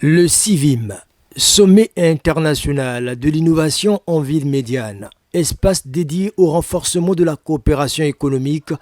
Le CIVIM, Sommet international de l'innovation en ville médiane, espace dédié au renforcement de la coopération économique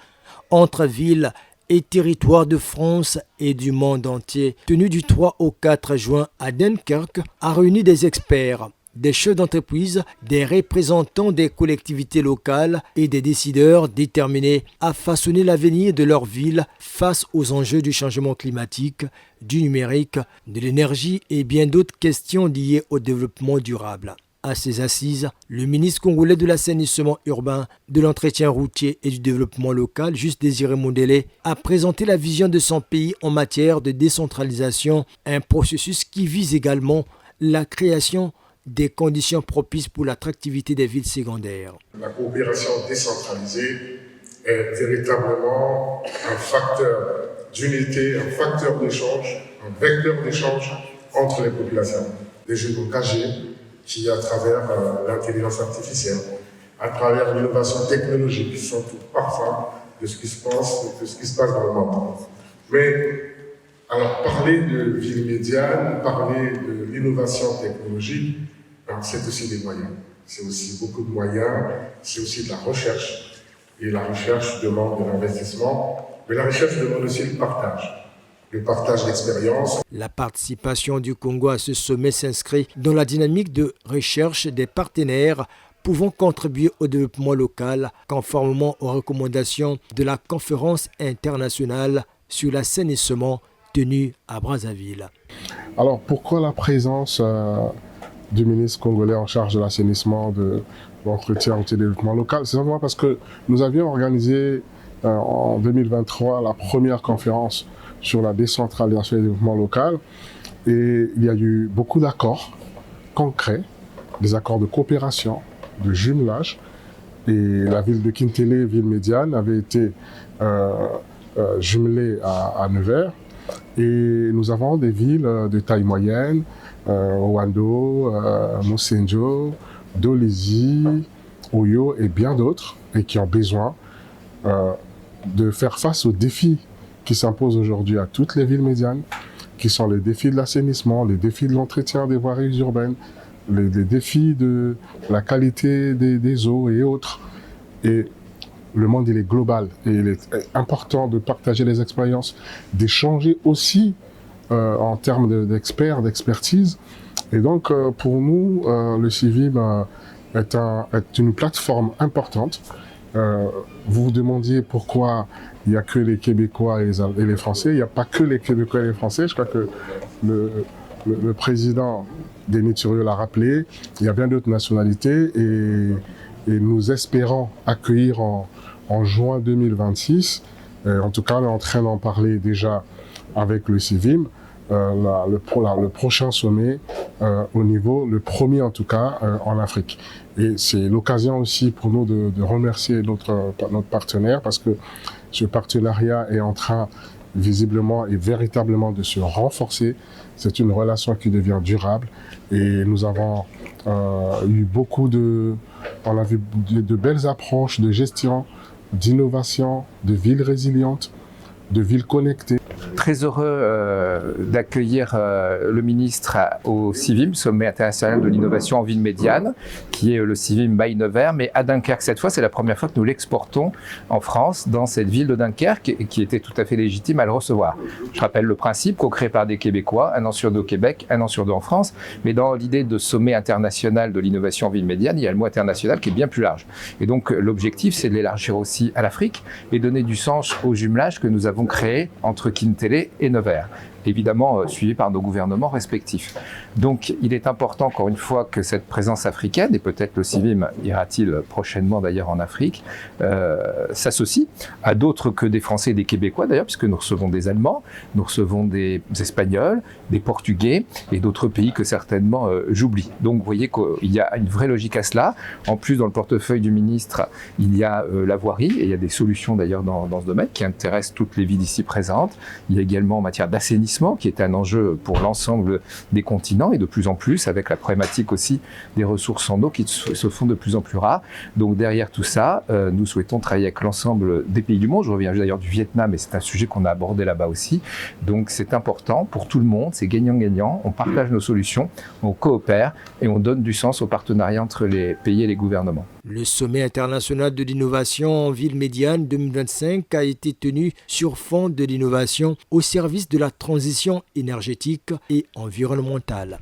entre villes et territoires de France et du monde entier, tenu du 3 au 4 juin à Dunkerque, a réuni des experts, des chefs d'entreprise, des représentants des collectivités locales et des décideurs déterminés à façonner l'avenir de leur ville face aux enjeux du changement climatique, du numérique, de l'énergie et bien d'autres questions liées au développement durable. À ces assises, le ministre congolais de l'assainissement urbain, de l'entretien routier et du développement local, Juste Désiré Mondélé, a présenté la vision de son pays en matière de décentralisation, un processus qui vise également la création des conditions propices pour l'attractivité des villes secondaires. La coopération décentralisée est véritablement un facteur d'unité, un facteur d'échange, un vecteur d'échange entre les populations. Des jeunes engagés qui, à travers l'intelligence artificielle, à travers l'innovation technologique, sont tout parfums de ce qui se passe dans le monde. Mais alors, parler de ville médiane, parler de l'innovation technologique, c'est aussi des moyens. C'est aussi beaucoup de moyens, c'est aussi de la recherche. Et la recherche demande de l'investissement, mais la recherche demande aussi le partage d'expériences. La participation du Congo à ce sommet s'inscrit dans la dynamique de recherche des partenaires pouvant contribuer au développement local, conformément aux recommandations de la conférence internationale sur l'assainissement tenue à Brazzaville. Alors pourquoi la présence du ministre congolais en charge de l'assainissement, de l'entretien et du développement local? C'est simplement parce que nous avions organisé en 2023 la première conférence sur la décentralisation et le développement local, et il y a eu beaucoup d'accords concrets, des accords de coopération, de jumelage, et la ville de Kintélé, ville médiane, avait été jumelée à Nevers, et nous avons des villes de taille moyenne, Owando, Mosenjo, Dolizy, Oyo et bien d'autres, et qui ont besoin de faire face aux défis qui s'imposent aujourd'hui à toutes les villes médianes, qui sont les défis de l'assainissement, les défis de l'entretien des voiries urbaines, les défis de la qualité des eaux et autres. Et le monde, il est global et il est important de partager les expériences, d'échanger aussi en termes d'experts, d'expertise. Et donc, pour nous, le CIVIM est une plateforme importante. Vous vous demandiez pourquoi il n'y a que les Québécois et les Français. Il n'y a pas que les Québécois et les Français. Je crois que le président Denis Thuriot l'a rappelé. Il y a bien d'autres nationalités et nous espérons accueillir en juin 2026. En tout cas, on est en train d'en parler déjà avec le CIVIM. Le prochain sommet au niveau, le premier en tout cas, en Afrique. Et c'est l'occasion aussi pour nous de remercier notre partenaire, parce que ce partenariat est en train visiblement et véritablement de se renforcer. C'est une relation qui devient durable et nous avons eu on a vu de belles approches de gestion, d'innovation, de villes résilientes, de villes connectées. Très heureux d'accueillir le ministre au CIVIM, Sommet international de l'innovation en ville médiane, qui est le CIVIM by Nevers, mais à Dunkerque cette fois. C'est la première fois que nous l'exportons en France, dans cette ville de Dunkerque, qui était tout à fait légitime à le recevoir. Je rappelle le principe, co-créé par des Québécois, 1 an sur 2 au Québec, 1 an sur 2 en France, mais dans l'idée de sommet international de l'innovation en ville médiane, il y a le mot international qui est bien plus large. Et donc l'objectif, c'est de l'élargir aussi à l'Afrique et donner du sens au jumelage que nous avons créé entre Kintélé et Nevers, évidemment suivi par nos gouvernements respectifs. Donc il est important, encore une fois, que cette présence africaine, et peut-être le CIVIM ira-t-il prochainement d'ailleurs en Afrique, s'associe à d'autres que des Français et des Québécois d'ailleurs, puisque nous recevons des Allemands, nous recevons des Espagnols, des Portugais et d'autres pays que certainement j'oublie. Donc vous voyez qu'il y a une vraie logique à cela. En plus, dans le portefeuille du ministre, il y a la voirie, et il y a des solutions d'ailleurs dans ce domaine qui intéressent toutes les villes ici présentes. Il y a également en matière d'assainissement verdissement, qui est un enjeu pour l'ensemble des continents et de plus en plus, avec la problématique aussi des ressources en eau qui se font de plus en plus rares. Donc derrière tout ça, nous souhaitons travailler avec l'ensemble des pays du monde. Je reviens d'ailleurs du Vietnam et c'est un sujet qu'on a abordé là-bas aussi. Donc c'est important pour tout le monde, c'est gagnant-gagnant. On partage nos solutions, on coopère et on donne du sens au partenariat entre les pays et les gouvernements. Le sommet international de l'innovation en ville médiane 2025 a été tenu sur fond de l'innovation au service de la transition énergétique et environnementale.